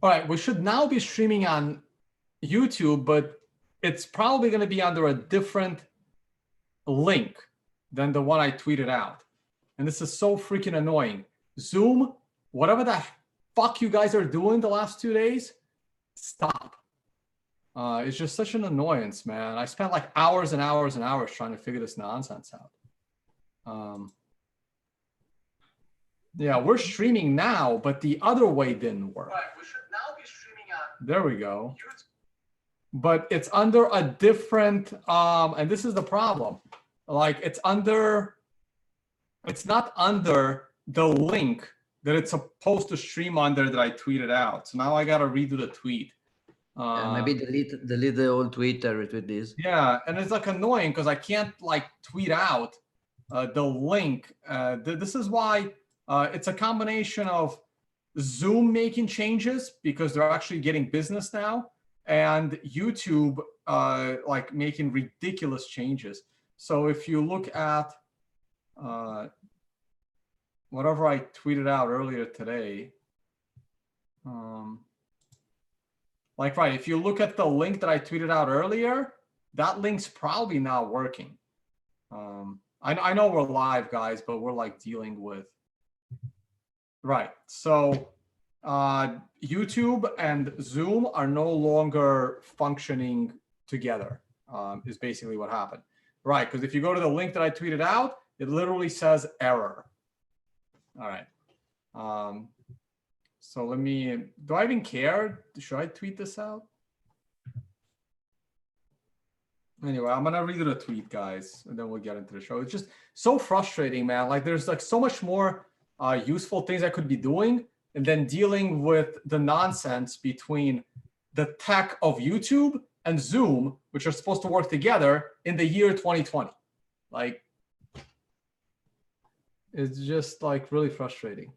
All right, we should now be streaming on YouTube, but it's probably going to be under a different link than the one I tweeted out. And this is so freaking annoying. Zoom, whatever the fuck you guys are doing the last 2 days, stop. It's just such an annoyance, man. I spent like hours and hours and hours trying to figure this nonsense out. Yeah, we're streaming now, but the other way didn't work. Right, we should now be streaming on. There we go. But it's under a different, and this is the problem. Like it's not under the link that it's supposed to stream under that I tweeted out. So now I got to redo the tweet. Maybe delete the old tweet or retweet this. Yeah, and it's like annoying because I can't like tweet out the link. This is why it's a combination of Zoom making changes because they're actually getting business now, and YouTube like making ridiculous changes. So if you look at whatever I tweeted out earlier today, like, right, if you look at the link that I tweeted out earlier, that link's probably not working. I know we're live, guys, but we're like dealing with, right. So YouTube and Zoom are no longer functioning together, is basically what happened. Right, because if you go to the link that I tweeted out, it literally says error. All right. So let me, do I even care? Should I tweet this out? Anyway, I'm gonna read the tweet, guys, and then we'll get into the show. It's just so frustrating, man. Like there's like so much more useful things I could be doing, and then dealing with the nonsense between the tech of YouTube and Zoom, which are supposed to work together in the year 2020. Like, it's just like really frustrating.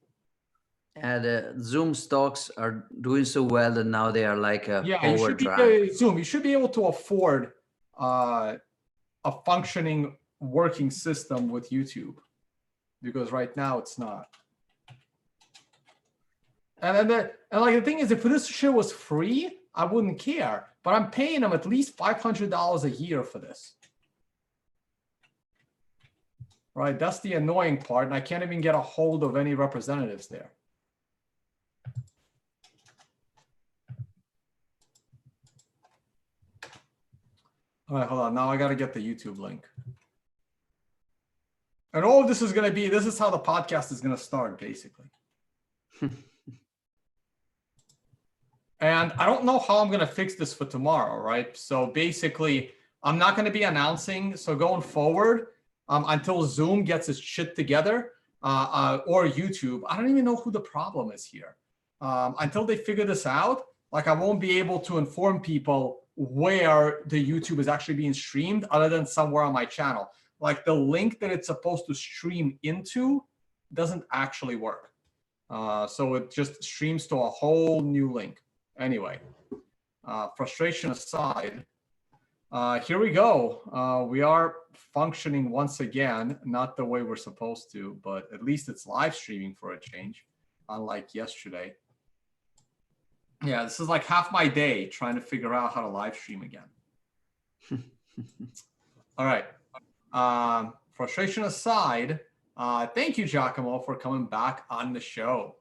And Zoom stocks are doing so well that now they are like a Zoom. You should be able to afford a functioning working system with YouTube, because right now it's not. And like the thing is, if this shit was free, I wouldn't care. But I'm paying them at least $500 a year for this. Right, that's the annoying part, and I can't even get a hold of any representatives there. All right, hold on. Now I got to get the YouTube link. And all of this is going to be, this is how the podcast is going to start, basically. And I don't know how I'm going to fix this for tomorrow, right? So basically, I'm not going to be announcing. So going forward, until Zoom gets its shit together, or YouTube, I don't even know who the problem is here. Until they figure this out, like I won't be able to inform people where the YouTube is actually being streamed other than somewhere on my channel. Like the link that it's supposed to stream into doesn't actually work. So it just streams to a whole new link. Anyway, frustration aside, here we go. We are functioning once again, not the way we're supposed to, but at least it's live streaming for a change, unlike yesterday. Yeah, this is like half my day trying to figure out how to live stream again. All right. Frustration aside, thank you, Giacomo, for coming back on the show.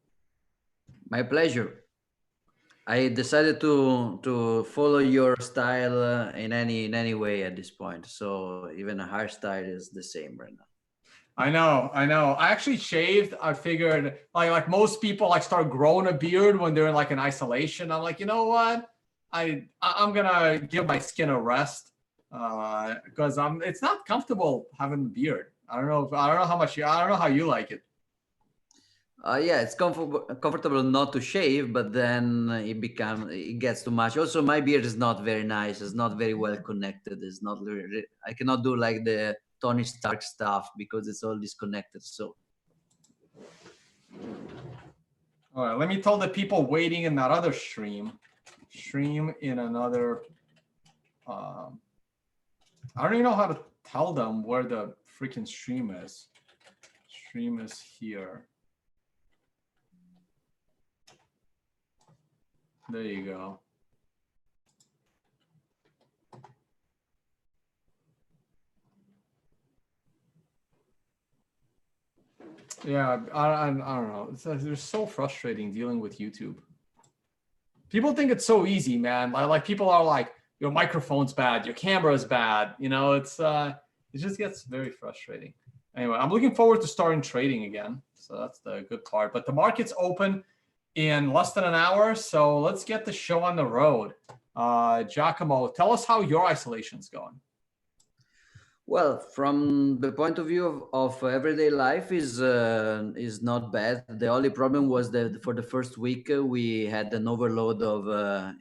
My pleasure. I decided to follow your style in any way at this point. So even a hairstyle is the same right now. I know. I actually shaved. I figured like most people like start growing a beard when they're in like in isolation. I'm like, you know what? I'm gonna give my skin a rest because it's not comfortable having a beard. I don't know how you like it. Yeah, it's comfortable not to shave, but then it gets too much. Also, my beard is not very nice. It's not very well connected. It's not really, I cannot do like the Tony Stark stuff because it's all disconnected. So, all right, let me tell the people waiting in that other stream in another. I don't even know how to tell them where the freaking stream is. Stream is here. There you go. Yeah, I don't know. They're so frustrating dealing with YouTube. People think it's so easy, man. Like people are like, your microphone's bad, your camera's bad. You know, it just gets very frustrating. Anyway, I'm looking forward to starting trading again. So that's the good part. But the market's open in less than an hour. So let's get the show on the road. Giacomo, tell us how your isolation's going. Well, from the point of view of everyday life is not bad. The only problem was that for the first week we had an overload of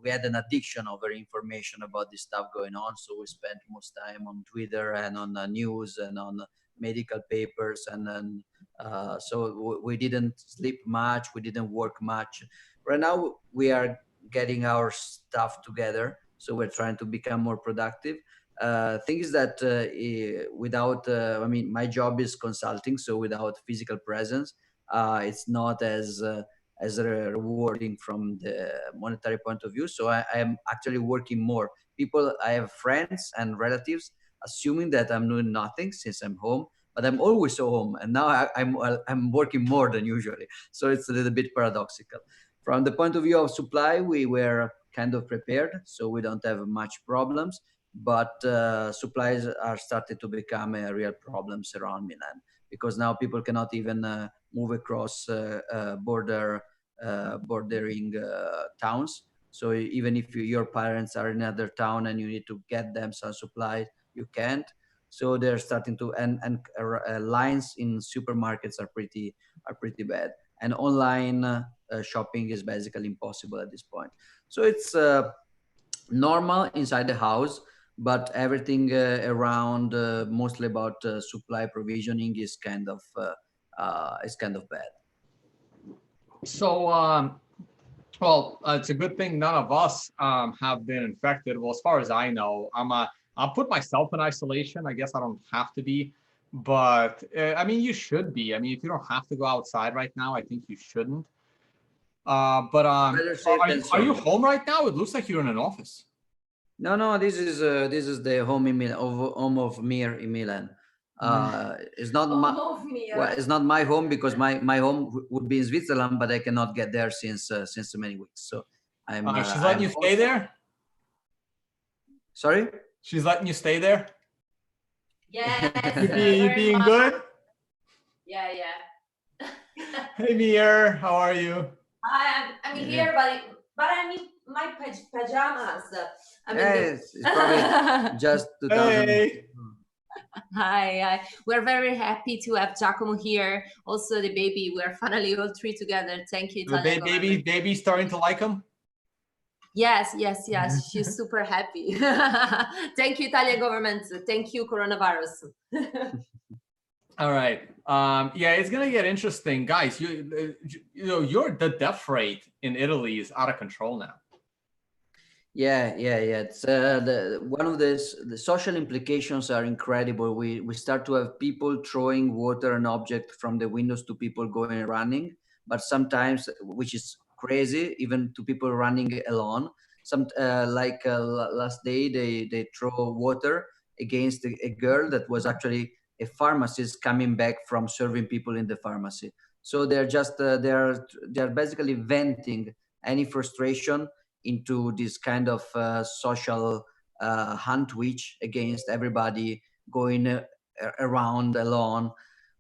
we had an addiction over information about this stuff going on. So we spent most time on Twitter and on news and on medical papers, and then we didn't sleep much. We didn't work much. Right now we are getting our stuff together, so we're trying to become more productive. Thing is that without, I mean, my job is consulting, so without physical presence, it's not as rewarding from the monetary point of view. So I am actually working more. I have friends and relatives assuming that I'm doing nothing since I'm home, but I'm always so home, and now I'm working more than usually. So it's a little bit paradoxical. From the point of view of supply, we were kind of prepared, so we don't have much problems, but supplies are starting to become a real problems around Milan, because now people cannot even move across bordering towns. So even if your parents are in another town and you need to get them some supplies, you can't. So they're starting to, and lines in supermarkets are pretty bad, and online shopping is basically impossible at this point. So it's normal inside the house, but everything around, mostly about supply provisioning, is kind of bad. So, well, it's a good thing none of us have been infected. Well, as far as I know, I'll put myself in isolation. I guess I don't have to be, but I mean, you should be. I mean, if you don't have to go outside right now, I think you shouldn't. But Better safe than are you sorry. home right now? It looks like you're in an office. No, this is the home in home of Mir in Milan. It's not it's not my home, because my home would be in Switzerland, but I cannot get there since many weeks. So She's letting you stay there. Sorry? She's letting you stay there. Yes. You being good? Yeah. Hey, Mir, how are you? I'm here, but I'm in my pajamas. I mean, Yes, it's probably just 2000. Hey. Hi. We're very happy to have Giacomo here. Also, the baby. We're finally all three together. Thank you, Italian government. Baby starting to like him? Yes. She's super happy. Thank you, Italian government. Thank you, coronavirus. All right. Yeah, it's gonna get interesting, guys. You know, the death rate in Italy is out of control now. Yeah. It's one of the social implications are incredible. We start to have people throwing water and object from the windows to people going running, but sometimes, which is crazy, even to people running alone. Last day they throw water against a girl that was actually a pharmacist coming back from serving people in the pharmacy. So they're just they're basically venting any frustration into this kind of social hunt witch against everybody going around alone,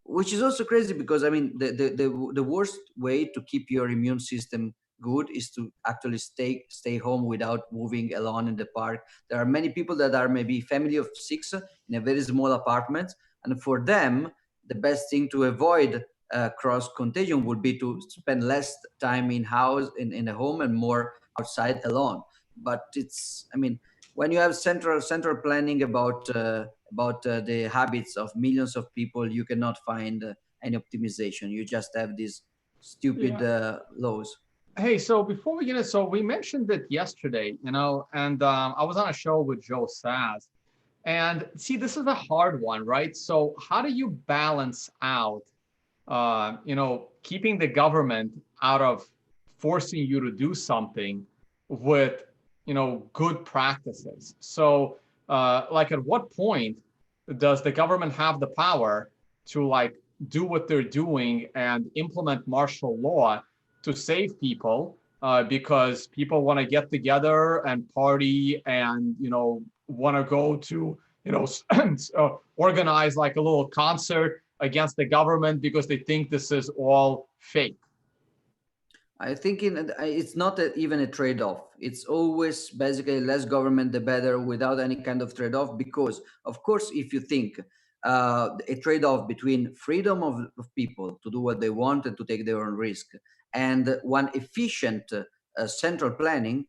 which is also crazy, because I mean the worst way to keep your immune system good is to actually stay home without moving alone in the park. There are many people that are maybe family of 6 in a very small apartment, and for them the best thing to avoid cross contagion would be to spend less time in a home and more outside alone. But it's, I mean, when you have central planning about the habits of millions of people, you cannot find any optimization. You just have these stupid laws. Hey, so before we get it, so we mentioned it yesterday, you know, and I was on a show with Joe Saz, and see, this is a hard one, right? So how do you balance out, you know, keeping the government out of forcing you to do something with, good practices. So, like, at what point does the government have the power to like do what they're doing and implement martial law to save people because people want to get together and party and want to go to organize like a little concert against the government because they think this is all fake? I think it's not even a trade-off. It's always basically less government, the better, without any kind of trade-off. Because, of course, if you think a trade-off between freedom of people to do what they want and to take their own risk, and one efficient central planning,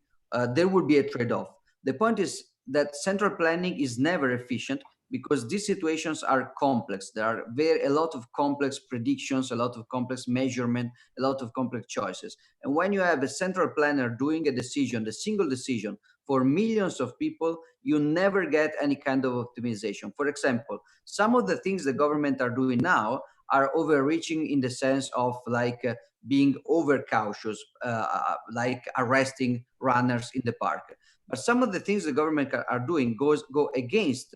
there would be a trade-off. The point is that central planning is never efficient because these situations are complex. There are a lot of complex predictions, a lot of complex measurement, a lot of complex choices. And when you have a central planner doing a decision, the single decision for millions of people, you never get any kind of optimization. For example, some of the things the government are doing now are overreaching in the sense of like being over cautious, like arresting runners in the park. But some of the things the government are doing go against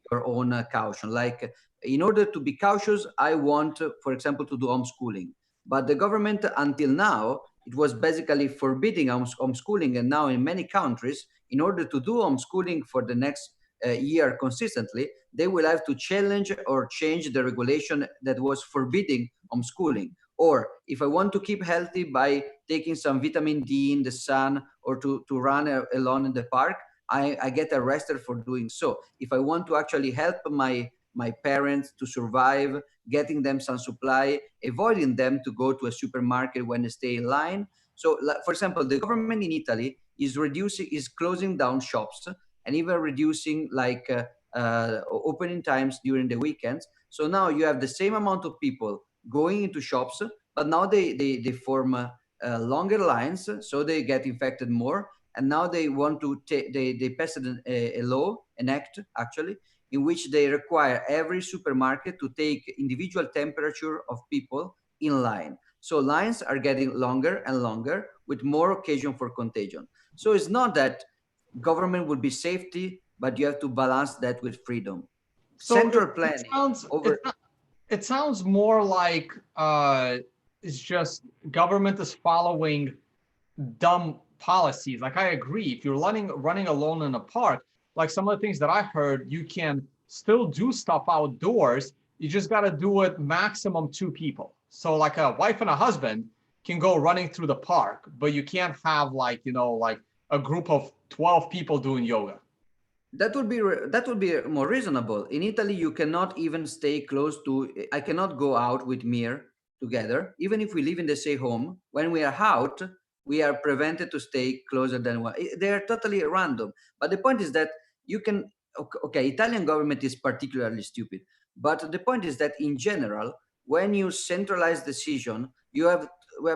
your own caution. Like, in order to be cautious, I want, for example, to do homeschooling. But the government, until now, it was basically forbidding homeschooling. And now in many countries, in order to do homeschooling for the next year consistently, they will have to challenge or change the regulation that was forbidding homeschooling. Or if I want to keep healthy by taking some vitamin D in the sun or to run alone in the park, I get arrested for doing so. If I want to actually help my parents to survive, getting them some supply, avoiding them to go to a supermarket when they stay in line. So, for example, the government in Italy is closing down shops and even reducing like opening times during the weekends. So now you have the same amount of people going into shops, but now they form longer lines, so they get infected more. And now they want to they passed a law, an act actually, in which they require every supermarket to take individual temperature of people in line. So lines are getting longer and longer with more occasion for contagion. So it's not that government would be safety, but you have to balance that with freedom. So Central planning it sounds more like it's just government is following dumb policies. Like, I agree, if you're running alone in a park, like some of the things that I heard, you can still do stuff outdoors. You just got to do it maximum 2 people. So like a wife and a husband can go running through the park, but you can't have like like a group of 12 people doing yoga. That would be more reasonable. In Italy, you cannot even stay close to. I cannot go out with Mir together, even if we live in the same home. When we are out, we are prevented to stay closer than one. They are totally random. But the point is that you can. Okay, Italian government is particularly stupid. But the point is that in general, when you centralize decision, you have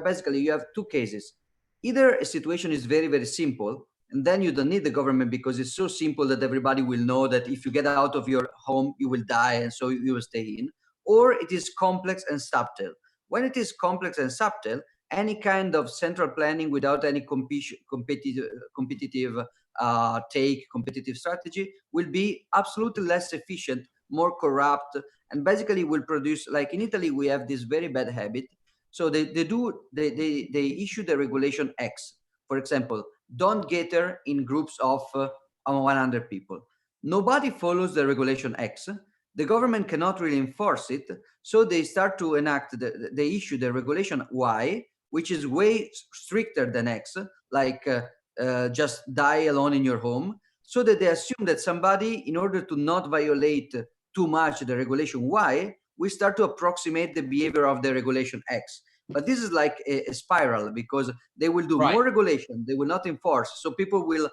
basically you have 2 cases. Either a situation is very, very simple, and then you don't need the government because it's so simple that everybody will know that if you get out of your home, you will die, and so you will stay in. Or it is complex and subtle. When it is complex and subtle, any kind of central planning without any competitive competitive strategy will be absolutely less efficient, more corrupt, and basically will produce, like in Italy, we have this very bad habit. So they issue the regulation X. For example, don't gather in groups of 100 people. Nobody follows the regulation X. The government cannot really enforce it. So they start to enact, they issue the regulation Y, which is way stricter than X, like just die alone in your home. So that they assume that somebody, in order to not violate too much the regulation Y, we start to approximate the behavior of the regulation X. But this is like a spiral, because they will do more regulation, they will not enforce. So people will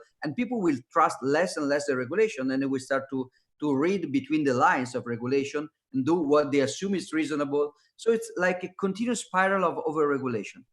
trust less and less the regulation, and they will start to read between the lines of regulation and do what they assume is reasonable. So it's like a continuous spiral of over-regulation.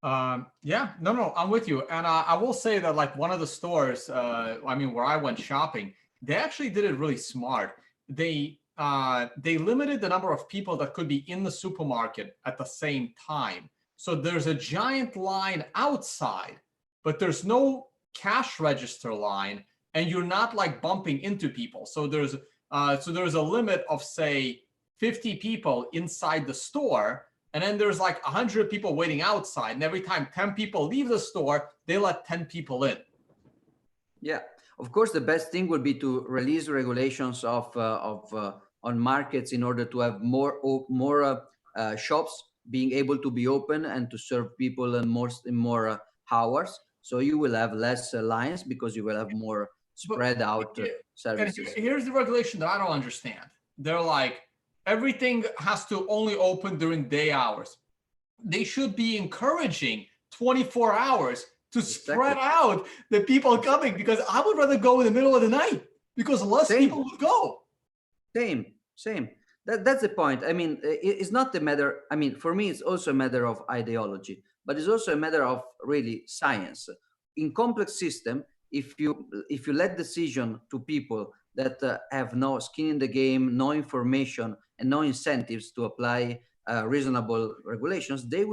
Yeah, no, I'm with you. And I will say that like one of the stores, where I went shopping, they actually did it really smart. They limited the number of people that could be in the supermarket at the same time. So there's a giant line outside, but there's no cash register line, and you're not like bumping into people. So there's a limit of say 50 people inside the store, and then there's like 100 people waiting outside. And every time 10 people leave the store, they let 10 people in. Yeah, of course, the best thing would be to release regulations on markets in order to have more shops being able to be open and to serve people in more hours. So you will have less lines because you will have more spread out services. And here's the regulation that I don't understand. They're like, everything has to only open during day hours. They should be encouraging 24 hours to spread out the people coming, because I would rather go in the middle of the night because less people would go. Same. That's the point. I mean, it's not a matter. I mean, for me, it's also a matter of ideology, but it's also a matter of really science. In complex system, if you let decision to people that have no skin in the game, no information, and no incentives to apply reasonable regulations, they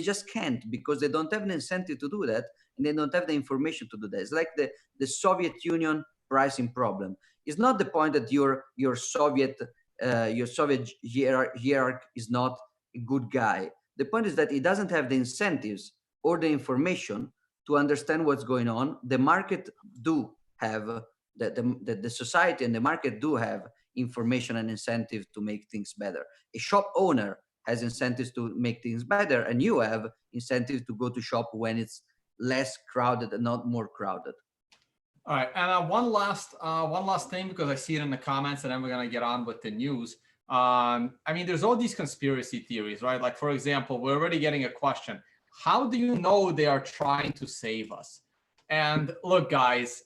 just can't, because they don't have an incentive to do that, and they don't have the information to do that. It's like the Soviet Union pricing problem. It's not the point that your Soviet hierarch is not a good guy. The point is that he doesn't have the incentives or the information to understand what's going on. The market do have the society and the market do have information and incentive to make things better. A shop owner has incentives to make things better, and you have incentives to go to shop when it's less crowded and not more crowded. All right, and one last thing, because I see it in the comments, and then we're gonna get on with the news. I mean, there's all these conspiracy theories, right? Like, for example, we're already getting a question: how do you know they are trying to save us? And look, guys,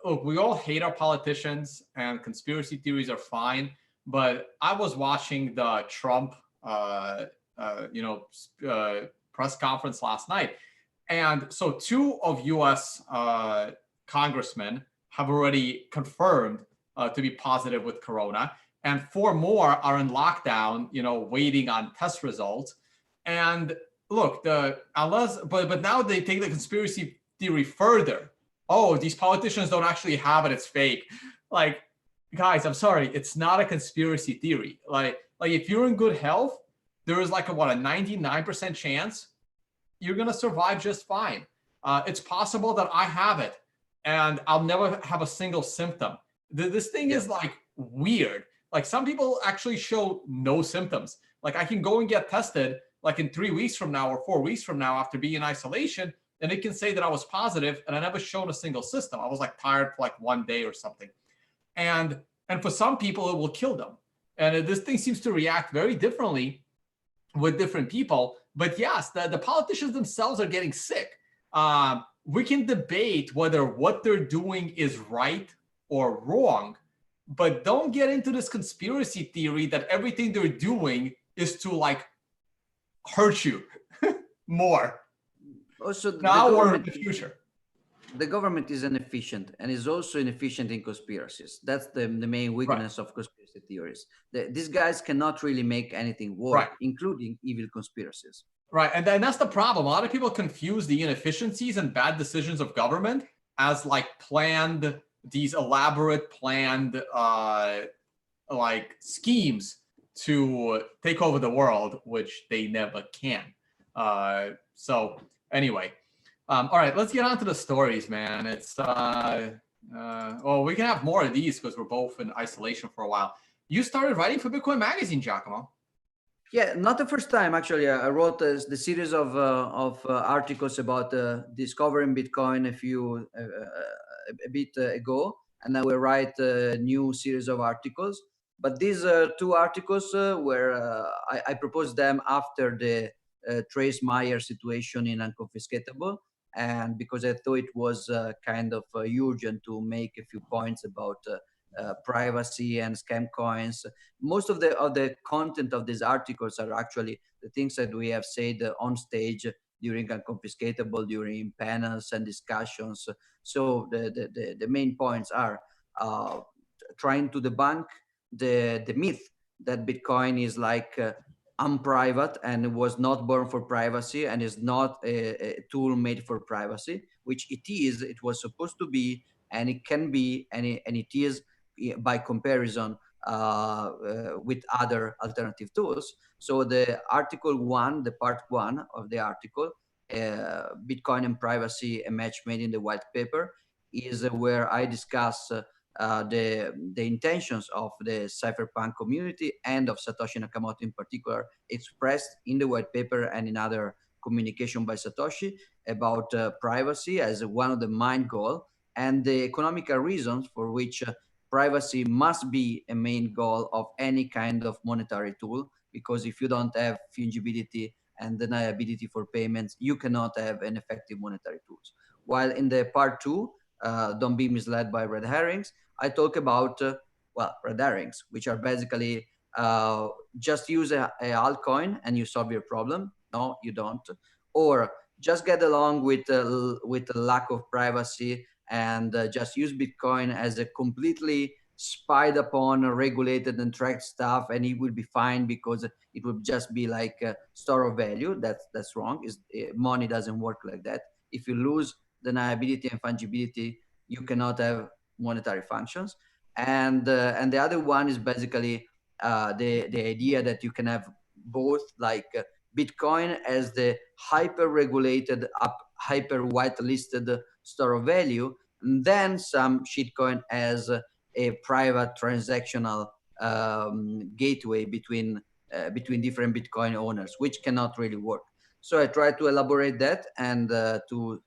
look, we all hate our politicians, and conspiracy theories are fine. But I was watching the Trump, press conference last night, and so 2 of U.S. Congressmen have already confirmed to be positive with corona, and 4 more are in lockdown, waiting on test results. And look, but now they take the conspiracy theory further. Oh, these politicians don't actually have it; it's fake. Like, guys, I'm sorry, it's not a conspiracy theory. Like if you're in good health, there is like a 99% chance you're gonna survive just fine. It's possible that I have it and I'll never have a single symptom. This thing is like weird. Like, some people actually show no symptoms. Like, I can go and get tested like in 3 weeks from now or 4 weeks from now after being in isolation, and it can say that I was positive and I never shown a single symptom. I was like tired for like 1 day or something. And for some people, it will kill them. And this thing seems to react very differently with different people. But yes, the politicians themselves are getting sick. We can debate whether what they're doing is right or wrong, but don't get into this conspiracy theory that everything they're doing is to like hurt you more. Also, now or in the future. The government is inefficient, and is also inefficient in conspiracies. That's the main weakness of conspiracy theories. These guys cannot really make anything work, including evil conspiracies. Right, and that's the problem. A lot of people confuse the inefficiencies and bad decisions of government as like these elaborate planned like schemes to take over the world, which they never can. So anyway. All right, let's get on to the stories, man. It's well, we can have more of these because we're both in isolation for a while. You started writing for Bitcoin Magazine, Giacomo. Yeah, not the first time actually. I wrote the series of articles about discovering Bitcoin a bit ago, and I will write a new series of articles. But these 2 articles were I proposed them after the Trace Mayer situation in Unconfiscatable. And because I thought it was kind of urgent to make a few points about privacy and scam coins. Most of the content of these articles are actually the things that we have said on stage during Unconfiscatable, during panels and discussions. So the main points are trying to debunk the myth that Bitcoin is like unprivate and it was not born for privacy and is not a tool made for privacy, which it was supposed to be, and it can be, and it is by comparison with other alternative tools. So the article 1, the part 1 of the article, Bitcoin and privacy, a match made in the white paper, is where I discuss the intentions of the cypherpunk community and of Satoshi Nakamoto in particular, expressed in the white paper and in other communication by Satoshi about privacy as one of the main goals, and the economical reasons for which privacy must be a main goal of any kind of monetary tool, because if you don't have fungibility and deniability for payments, you cannot have an effective monetary tools. While in the part 2, don't be misled by red herrings, I talk about, red herrings, which are basically just use a altcoin and you solve your problem. No, you don't. Or just get along with the lack of privacy and just use Bitcoin as a completely spied upon, regulated and tracked stuff, and it will be fine because it would just be like a store of value. That's wrong. Money doesn't work like that. If you lose deniability and fungibility, you cannot have monetary functions. And the other one is basically the idea that you can have both, like Bitcoin as the hyper-regulated, hyper white-listed store of value, and then some shitcoin as a private transactional gateway between different Bitcoin owners, which cannot really work. So I try to elaborate that and to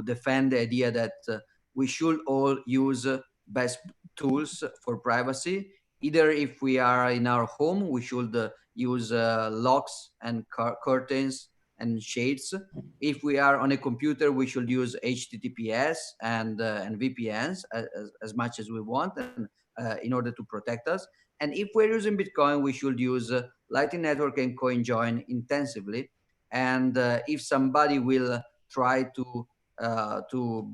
defend the idea that we should all use best tools for privacy. Either if we are in our home, we should use locks and curtains and shades. If we are on a computer, we should use HTTPS and VPNs as much as we want, and in order to protect us. And if we're using Bitcoin, we should use Lightning Network and CoinJoin intensively. And if somebody will try to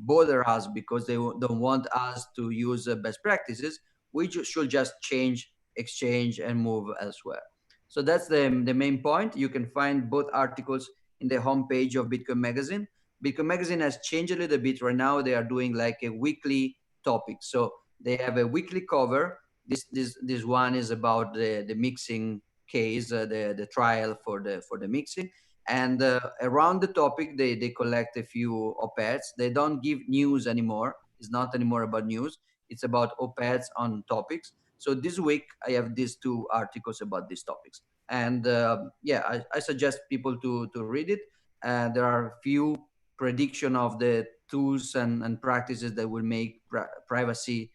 bother us because they don't want us to use best practices, we should just change exchange and move elsewhere. So that's the main point. You can find both articles in the homepage of Bitcoin Magazine. Bitcoin Magazine has changed a little bit. Right now they are doing like a weekly topic. So they have a weekly cover. This one is about the mixing case, the trial for the mixing. And around the topic, they collect a few op-eds. They don't give news anymore. It's not anymore about news. It's about op-eds on topics. So this week, I have these 2 articles about these topics. And I suggest people to read it. There are a few prediction of the tools and practices that will make privacy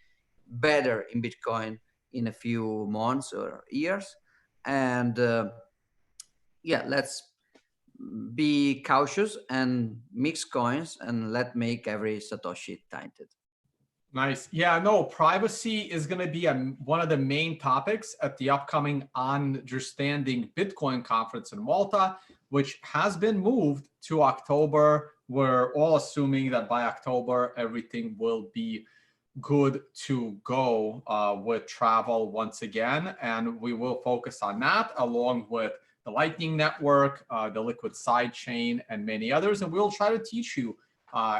better in Bitcoin in a few months or years. And let's be cautious and mix coins and let make every Satoshi tainted. Nice. Yeah, no, privacy is going to be one of the main topics at the upcoming Understanding Bitcoin conference in Malta, which has been moved to October. We're all assuming that by October, everything will be good to go with travel once again. And we will focus on that along with the Lightning Network, the Liquid sidechain, and many others. And we'll try to teach you,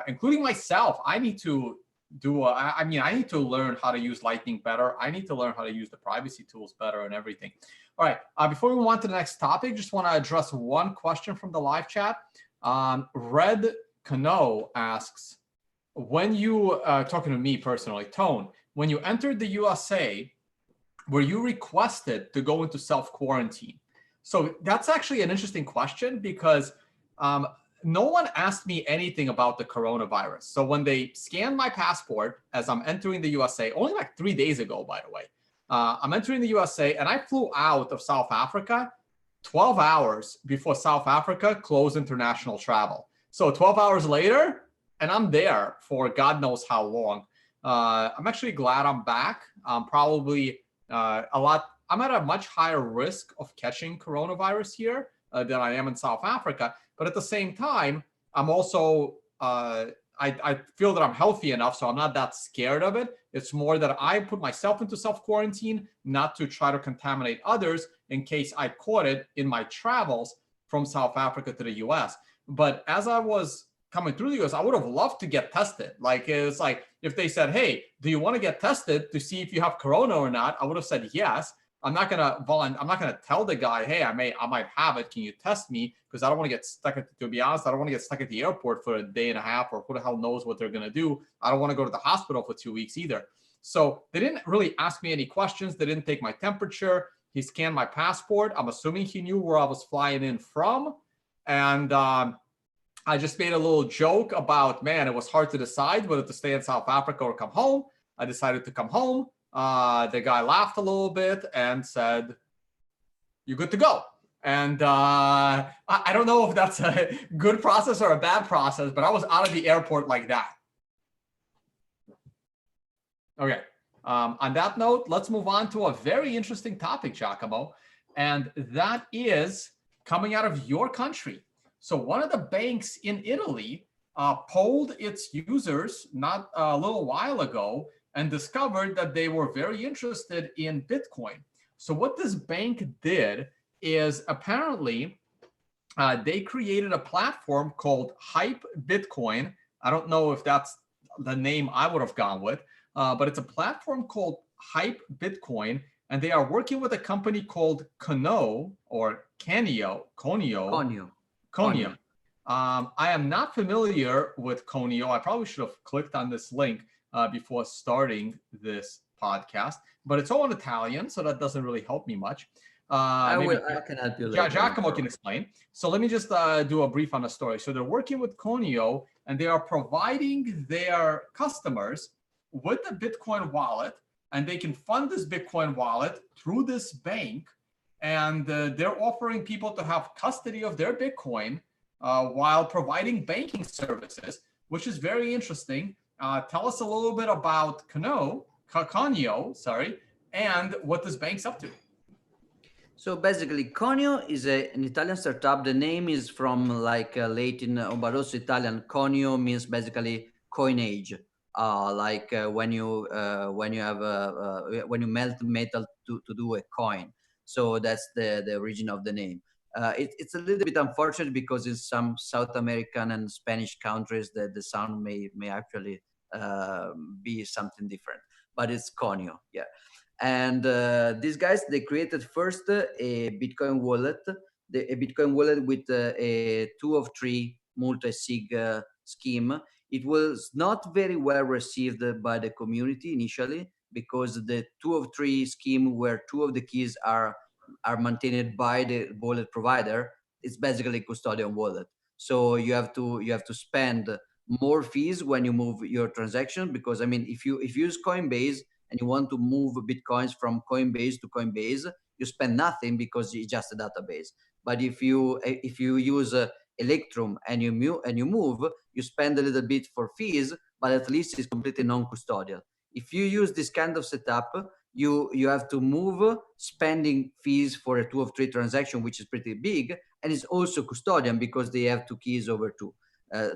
including myself. I need to I need to learn how to use Lightning better. I need to learn how to use the privacy tools better and everything. All right, before we move on to the next topic, just want to address one question from the live chat. Red Cano asks, when you, talking to me personally, Tone, when you entered the USA, were you requested to go into self-quarantine? So that's actually an interesting question because no one asked me anything about the coronavirus. So when they scanned my passport as I'm entering the USA, only like 3 days ago, by the way, I'm entering the USA and I flew out of South Africa 12 hours before South Africa closed international travel. So 12 hours later, and I'm there for God knows how long. I'm actually glad I'm back. Probably I'm at a much higher risk of catching coronavirus here than I am in South Africa. But at the same time, I'm also, I feel that I'm healthy enough, so I'm not that scared of it. It's more that I put myself into self-quarantine, not to try to contaminate others. in case I caught it in my travels from South Africa to the US. But as I was coming through the US, I would have loved to get tested. Like, it's like if they said, hey, do you want to get tested to see if you have corona or not? I would have said yes. I'm not gonna tell the guy, hey, I might have it. Can you test me? Because I don't want to get stuck to be honest, I don't want to get stuck at the airport for a day and a half, or who the hell knows what they're gonna do. I don't want to go to the hospital for 2 weeks either. So they didn't really ask me any questions. They didn't take my temperature. He scanned my passport. I'm assuming he knew where I was flying in from. And I just made a little joke about, man, it was hard to decide whether to stay in South Africa or come home. I decided to come home. The guy laughed a little bit and said, you're good to go. And I don't know if that's a good process or a bad process, but I was out of the airport like that. Okay. On that note, let's move on to a very interesting topic, Giacomo, and that is coming out of your country. So one of the banks in Italy polled its users not a little while ago and discovered that they were very interested in Bitcoin. So what this bank did is apparently they created a platform called Hype Bitcoin. I don't know if that's the name I would have gone with, but it's a platform called Hype Bitcoin, and they are working with a company called Conio. I am not familiar with Conio. I probably should have clicked on this link before starting this podcast, but it's all in Italian, so that doesn't really help me much. I can help you later. Giacomo can explain. So let me just do a brief on the story. So they're working with Conio, and they are providing their customers with a Bitcoin wallet, and they can fund this Bitcoin wallet through this bank. And they're offering people to have custody of their Bitcoin while providing banking services, which is very interesting. Tell us a little bit about Conio, and what this bank's up to. So basically, Conio is an Italian startup. The name is from Latin, but also Italian. Conio means basically coinage, when you melt metal to do a coin. So that's the origin of the name. It's a little bit unfortunate because in some South American and Spanish countries the sound may actually be something different, but it's Conio, yeah. And these guys, they created first a Bitcoin wallet, with a 2 of 3 multi-sig scheme. It was not very well received by the community initially because the 2 of 3 scheme, where 2 of the keys are maintained by the wallet provider, it's basically a custodian wallet. So you have to spend more fees when you move your transaction, because I mean, if you use Coinbase and you want to move Bitcoins from Coinbase to Coinbase, you spend nothing because it's just a database. But if you use Electrum and you move, you spend a little bit for fees, but at least it's completely non-custodial. If you use this kind of setup, you have to move spending fees for a 2 of 3 transaction, which is pretty big, and it's also custodian because they have 2 keys over 2.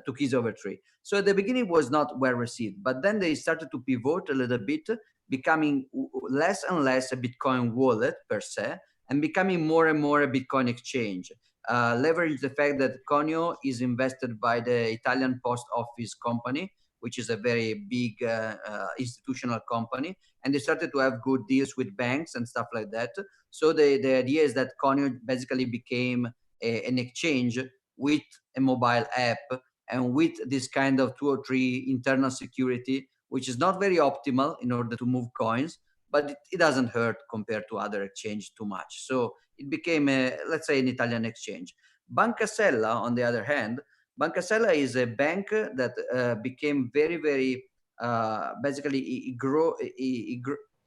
2 keys over 3. So at the beginning it was not well received, but then they started to pivot a little bit, becoming less and less a Bitcoin wallet per se, and becoming more and more a Bitcoin exchange. Leverage the fact that Conio is invested by the Italian Post Office company, which is a very big institutional company, and they started to have good deals with banks and stuff like that. So the idea is that Conio basically became an exchange with a mobile app and with this kind of 2 or 3 internal security, which is not very optimal in order to move coins, but it doesn't hurt compared to other exchange too much. So it became let's say, an Italian exchange. Banca Sella, on the other hand, Banca Sella is a bank that became very, very, basically,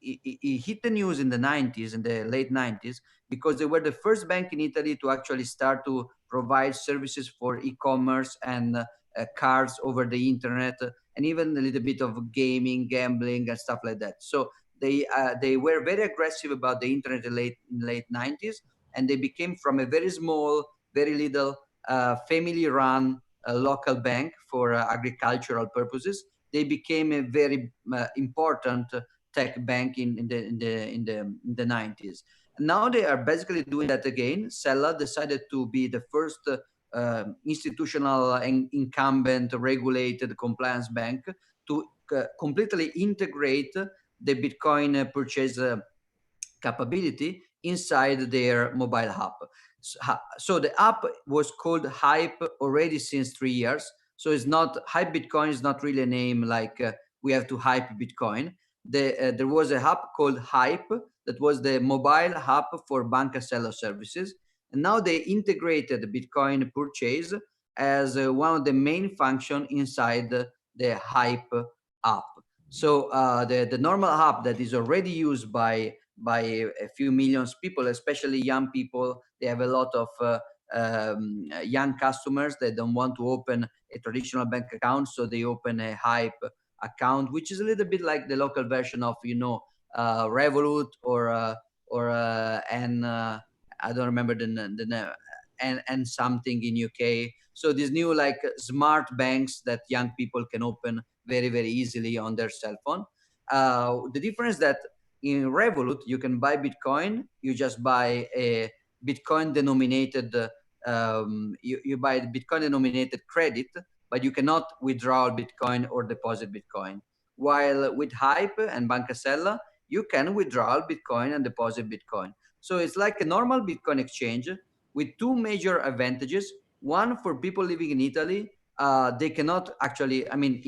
it hit the news in the 90s, in the late 90s, because they were the first bank in Italy to actually start to provide services for e-commerce and cards over the internet, and even a little bit of gaming, gambling, and stuff like that. So they were very aggressive about the internet in late 90s, and they became from a very small, very little family-run local bank for agricultural purposes. They became a very important tech bank in the 90s. Now they are basically doing that again. Sella decided to be the first institutional and incumbent regulated compliance bank to completely integrate the Bitcoin purchase capability inside their mobile app. So the app was called Hype already since 3 years. So it's not Hype Bitcoin is not really a name like we have to hype Bitcoin. There was a app called Hype that was the mobile app for Banca Sella services. And now they integrated Bitcoin purchase as one of the main functions inside the Hype app. So the normal app that is already used by a few millions people, especially young people, they have a lot of young customers that don't want to open a traditional bank account, so they open a Hype account, which is a little bit like the local version of Revolut or I don't remember the name, and something in UK. So these new like smart banks that young people can open very, very easily on their cell phone. The difference that in Revolut, you can buy Bitcoin. You just buy a Bitcoin denominated, you buy Bitcoin denominated credit, but you cannot withdraw Bitcoin or deposit Bitcoin. While with Hype and Banca Sella, you can withdraw Bitcoin and deposit Bitcoin. So it's like a normal Bitcoin exchange with two major advantages. One, for people living in Italy, they cannot actually, I mean,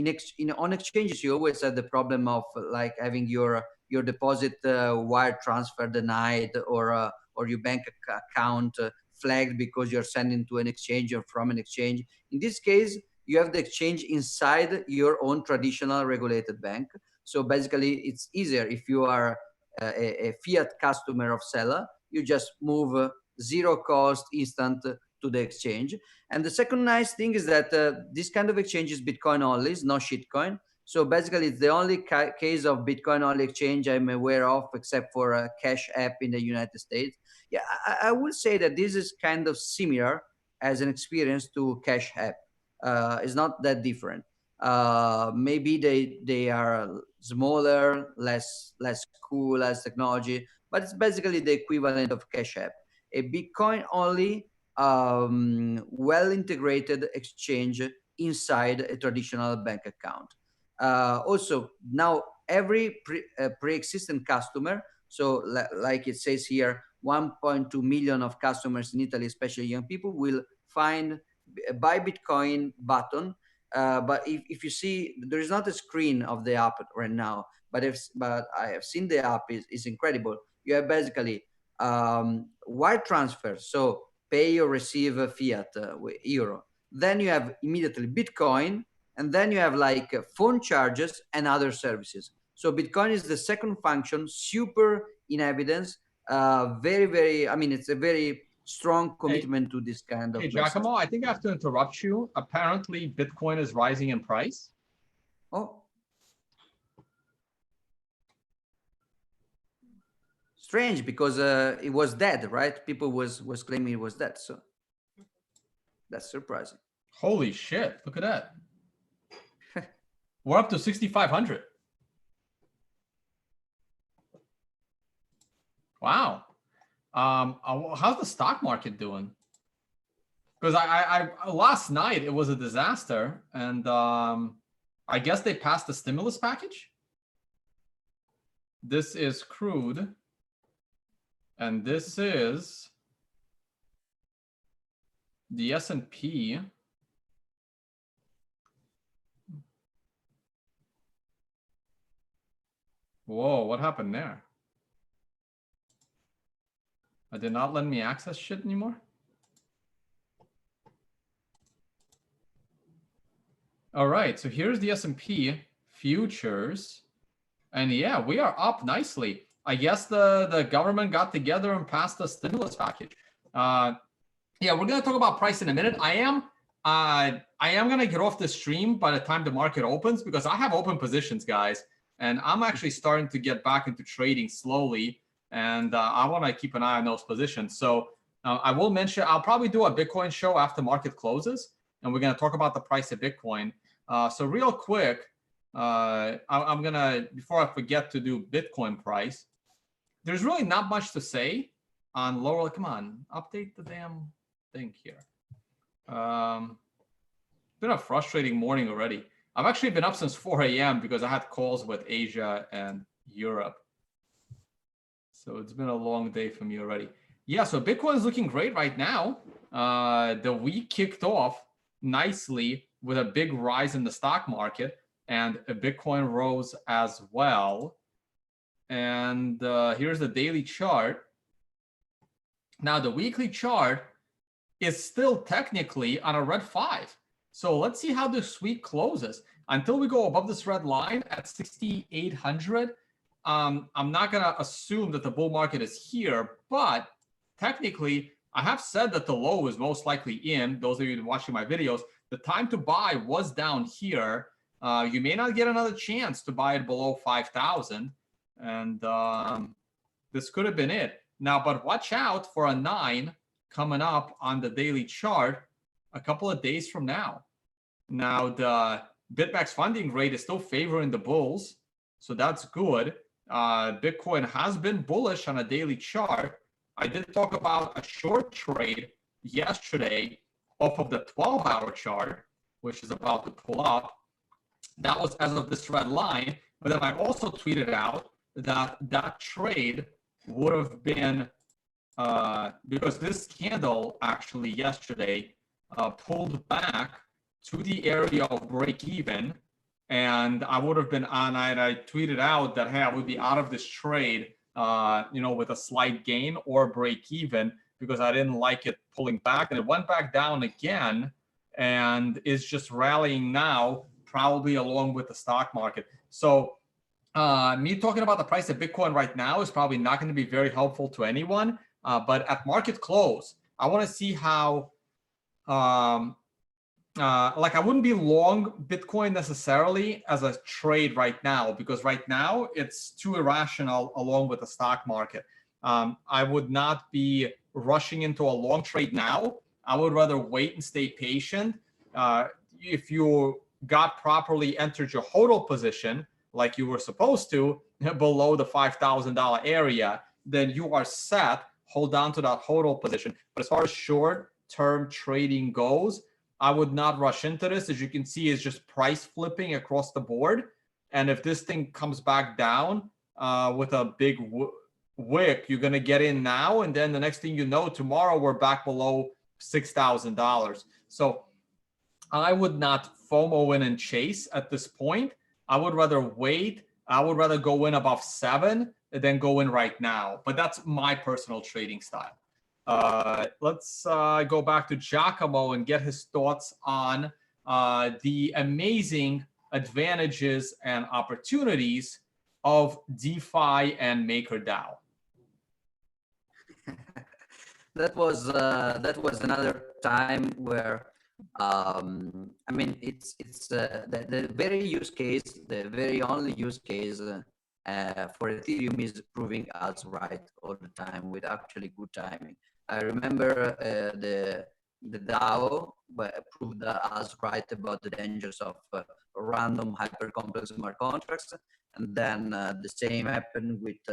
on exchanges, you always have the problem of like having your deposit wire transfer denied or your bank account flagged because you're sending to an exchange or from an exchange. In this case, you have the exchange inside your own traditional regulated bank. So basically, it's easier if you are a fiat customer of Sella. You just move zero cost, instant to the exchange. And the second nice thing is that this kind of exchange is Bitcoin only, it's not shitcoin. So basically, it's the only case of Bitcoin only exchange I'm aware of, except for a Cash App in the United States. Yeah, I will say that this is kind of similar as an experience to Cash App. It's not that different. Maybe they are smaller, less cool, less technology, but it's basically the equivalent of Cash App. A Bitcoin only well integrated exchange inside a traditional bank account. Also, now every pre-existing customer, so like it says here, 1.2 million of customers in Italy, especially young people, will find a buy Bitcoin button. But if you see, there is not a screen of the app right now, but I have seen the app is incredible. You have basically wire transfer, so pay or receive a fiat euro. Then you have immediately Bitcoin, and then you have like phone charges and other services. So Bitcoin is the second function, super in evidence. Very, very, I mean, it's a very strong commitment to this kind of Hey, Giacomo, I think I have to interrupt you. Apparently, Bitcoin is rising in price. Oh. Strange, because it was dead, right? People was claiming it was dead, so that's surprising. Holy shit, look at that. We're up to 6,500. Wow. How's the stock market doing? Because I last night it was a disaster, and I guess they passed the stimulus package. This is crude, and this is the S&P. Whoa, what happened there? I did not let me access shit anymore. All right, so here's the S&P futures. And yeah, we are up nicely. I guess the government got together and passed the stimulus package. Yeah, we're going to talk about price in a minute. I am going to get off the stream by the time the market opens because I have open positions, guys. And I'm actually starting to get back into trading slowly. And I want to keep an eye on those positions. So I will mention, I'll probably do a Bitcoin show after market closes. And we're going to talk about the price of Bitcoin. So real quick, I'm going to, before I forget to do Bitcoin price, there's really not much to say. on lower. Come on, update the damn thing here. It's been a frustrating morning already. I've actually been up since 4 a.m. because I had calls with Asia and Europe. So it's been a long day for me already. Yeah, so Bitcoin is looking great right now. The week kicked off nicely with a big rise in the stock market, and Bitcoin rose as well. And here's the daily chart. Now, the weekly chart is still technically on a red 5. So let's see how this week closes. Until we go above this red line at 6,800, I'm not going to assume that the bull market is here, but technically, I have said that the low is most likely in. Those of you watching my videos, the time to buy was down here. You may not get another chance to buy it below 5,000, and this could have been it. Now, but watch out for a 9 coming up on the daily chart a couple of days from now. Now, the BitMEX funding rate is still favoring the bulls, so that's good. Bitcoin has been bullish on a daily chart. I did talk about a short trade yesterday off of the 12-hour chart, which is about to pull up. That was as of this red line, but then I also tweeted out that that trade would have been because this candle actually yesterday pulled back to the area of break even, and I would have been on it. I tweeted out that, hey, I would be out of this trade, with a slight gain or break even because I didn't like it pulling back, and it went back down again and is just rallying now, probably along with the stock market. So me talking about the price of Bitcoin right now is probably not going to be very helpful to anyone. But at market close, I want to see how, I wouldn't be long Bitcoin necessarily as a trade right now, because right now it's too irrational along with the stock market. I would not be rushing into a long trade now. I would rather wait and stay patient. If you got properly entered your HODL position like you were supposed to below the $5,000 area, then you are set. Hold on to that HODL position. But as far as short-term trading goes, I would not rush into this. As you can see, it's just price flipping across the board. And if this thing comes back down with a big wick, you're going to get in now. And then the next thing you know, tomorrow we're back below $6,000. So I would not FOMO in and chase at this point. I would rather wait. I would rather go in above 7 than go in right now. But that's my personal trading style. Let's go back to Giacomo and get his thoughts on the amazing advantages and opportunities of DeFi and MakerDAO. That was another time where it's the very use case, the very only use case for Ethereum is proving us right all the time with actually good timing. I remember the DAO proved us right about the dangers of random hyper-complex smart contracts, and then the same happened with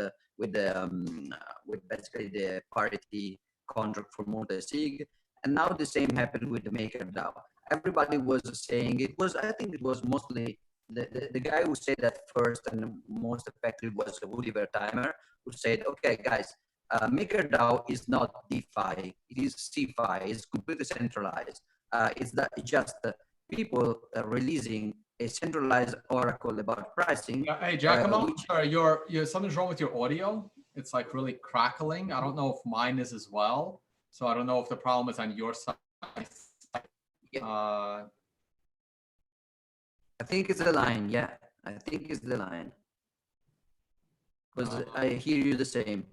basically the parity contract for multi-sig, and now the same happened with the MakerDAO. Everybody was saying I think it was mostly the guy who said that first and most effective was Woody Vertimer, who said, okay, guys, MakerDAO is not DeFi, it is CeFi, it's completely centralized. It's just people releasing a centralized oracle about pricing. Hey, Giacomo, sorry, something's wrong with your audio. It's like really crackling. I don't know if mine is as well. So I don't know if the problem is on your side. Yeah. I think it's the line. Yeah, I think it's the line. Because I hear you the same.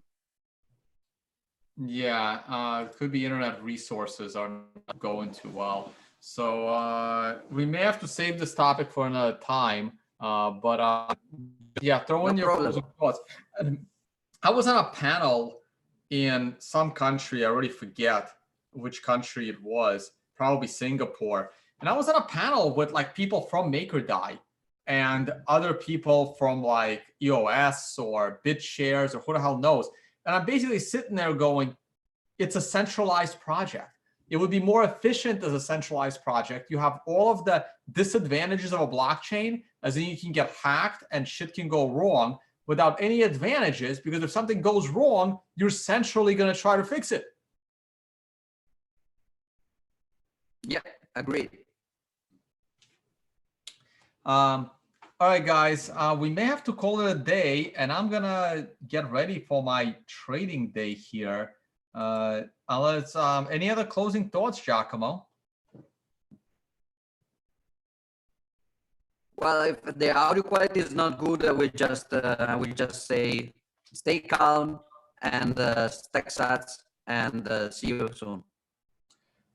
Yeah, could be internet resources are not going too well. So we may have to save this topic for another time. But yeah, throw in your closing thoughts. I was on a panel in some country. I already forget which country it was, probably Singapore. And I was on a panel with like people from MakerDAO and other people from like EOS or BitShares or who the hell knows. And I'm basically sitting there going, it's a centralized project. It would be more efficient as a centralized project. You have all of the disadvantages of a blockchain, as in you can get hacked and shit can go wrong, without any advantages, because if something goes wrong, you're centrally going to try to fix it. Yeah, agreed. All right, guys, we may have to call it a day, and I'm going to get ready for my trading day here. Unless, any other closing thoughts, Giacomo? Well, if the audio quality is not good, we just say stay calm and stack sats, and see you soon.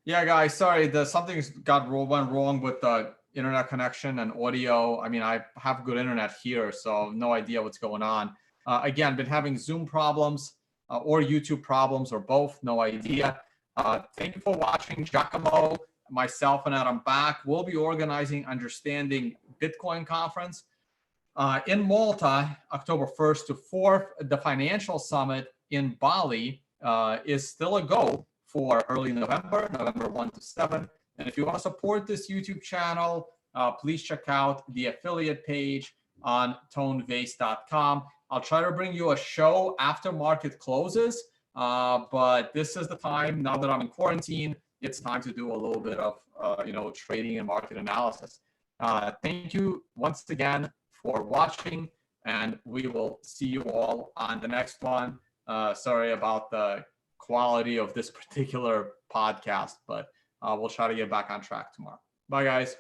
Yeah, guys, sorry, something's went wrong with the internet connection and audio. I mean, I have good internet here, so no idea what's going on. Again, been having Zoom problems or YouTube problems, or both, no idea. Thank you for watching. Giacomo, myself, and Adam back. We'll be organizing Understanding Bitcoin Conference in Malta, October 1st to 4th. The Financial Summit in Bali is still a go for early November, November 1 to 7. And if you want to support this YouTube channel, please check out the affiliate page on tonedvays.com. I'll try to bring you a show after market closes, but this is the time, now that I'm in quarantine, it's time to do a little bit of trading and market analysis. Thank you once again for watching, and we will see you all on the next one. Sorry about the quality of this particular podcast, but we'll try to get back on track tomorrow. Bye, guys.